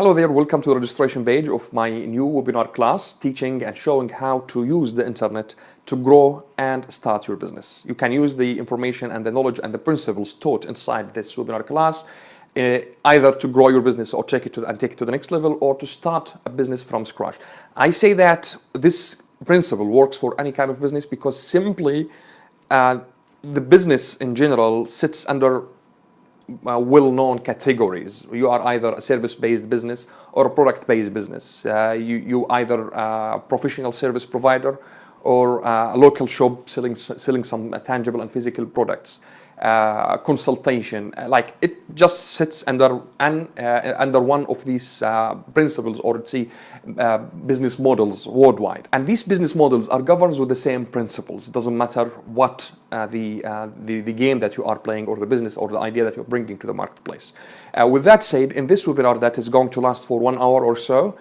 Hello there, welcome to the registration page of my new webinar class teaching and showing how to use the internet to grow and start your business. You can use the information and the knowledge and the principles taught inside this webinar class either to grow your business or take it to the next level, or to start a business from scratch. I say that this principle works for any kind of business because simply the business in general sits under well-known categories. You are either a service-based business or a product-based business. You either a professional service provider or a local shop selling some tangible and physical products. Consultation, like it just sits under one of these principles, or let's say business models worldwide. And these business models are governed with the same principles. It doesn't matter what the game that you are playing, or the business, or the idea that you're bringing to the marketplace. With that said, in this webinar that is going to last for 1 hour or so,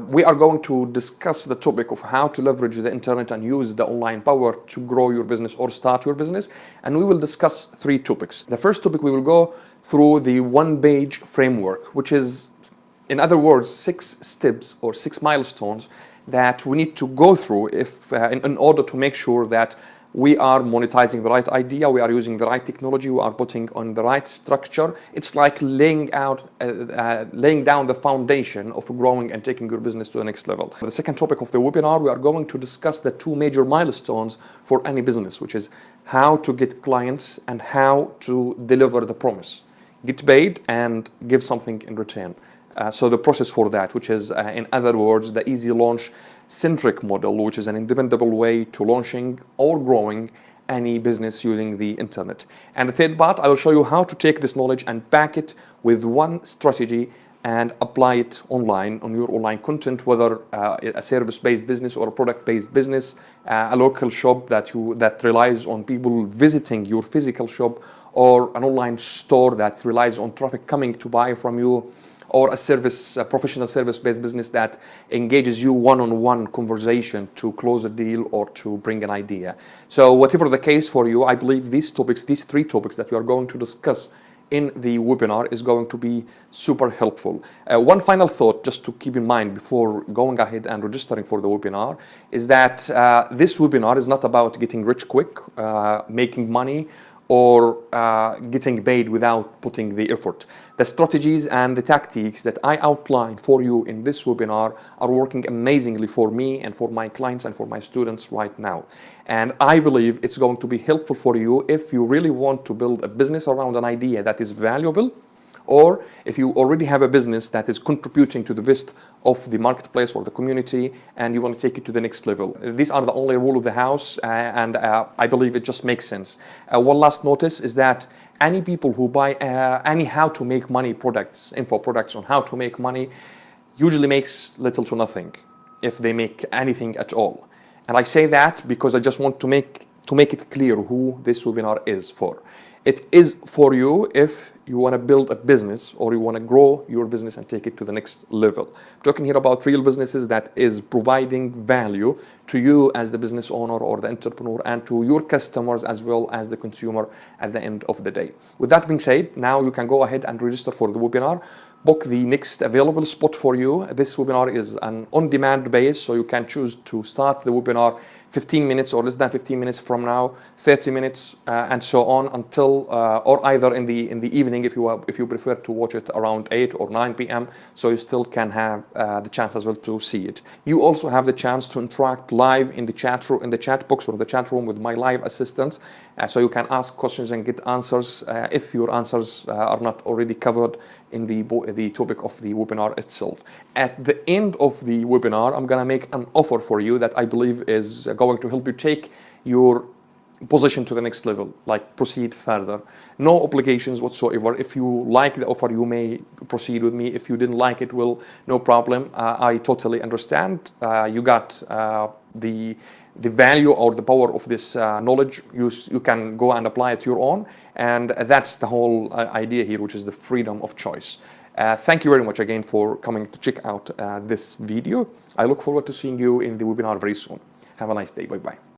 we are going to discuss the topic of how to leverage the internet and use the online power to grow your business or start your business. And we will discuss 3 topics. The first topic, we will go through the one-page framework, which is, in other words, 6 steps or 6 milestones that we need to go through in order to make sure that we are monetizing the right idea, we are using the right technology, we are putting on the right structure. It's like laying down the foundation of growing and taking your business to the next level. The second topic of the webinar, we are going to discuss the 2 major milestones for any business, which is how to get clients and how to deliver the promise. Get paid and give something in return. So the process for that, which is, in other words, the easy launch centric model, which is an independable way to launching or growing any business using the internet. And the third part, I will show you how to take this knowledge and back it with one strategy and apply it online on your online content, whether a service-based business or a product-based business, a local shop that relies on people visiting your physical shop, or an online store that relies on traffic coming to buy from you, or a professional service-based business that engages you one-on-one conversation to close a deal or to bring an idea. So whatever the case for you, I believe these 3 topics that we are going to discuss in the webinar is going to be super helpful. One final thought just to keep in mind before going ahead and registering for the webinar is that this webinar is not about getting rich quick, making money, or getting paid without putting the effort. The strategies and the tactics that I outlined for you in this webinar are working amazingly for me and for my clients and for my students right now. And I believe it's going to be helpful for you if you really want to build a business around an idea that is valuable, or if you already have a business that is contributing to the best of the marketplace or the community and you want to take it to the next level. These are the only rule of the house, and I believe it just makes sense. One last notice is that any people who buy any how to make money products, info products on how to make money, usually makes little to nothing if they make anything at all. And I say that because I just want to make it clear who this webinar is for. It is for you if you want to build a business or you want to grow your business and take it to the next level. I'm talking here about real businesses that is providing value to you as the business owner or the entrepreneur, and to your customers as well as the consumer at the end of the day. With that being said, now you can go ahead and register for the webinar. Book the next available spot for you. This webinar is an on-demand base, so you can choose to start the webinar 15 minutes or less than 15 minutes from now, 30 minutes, and so on until, or either in the evening if you prefer to watch it around 8 or 9 p.m. So you still can have the chance as well to see it. You also have the chance to interact live in the chat room, in the chat box or the chat room with my live assistants, so you can ask questions and get answers if your answers are not already covered in the topic of the webinar itself. At the end of the webinar, I'm gonna make an offer for you that I believe is going to help you take your position to the next level, like proceed further. No obligations whatsoever. If you like the offer, you may proceed with me. If you didn't like it, well, no problem. I totally understand. You got the value or the power of this knowledge. You can go and apply it your own, and that's the whole idea here, which is the freedom of choice. Thank you very much again for coming to check out this video. I look forward to seeing you in the webinar very soon. Have a nice day. Bye-bye.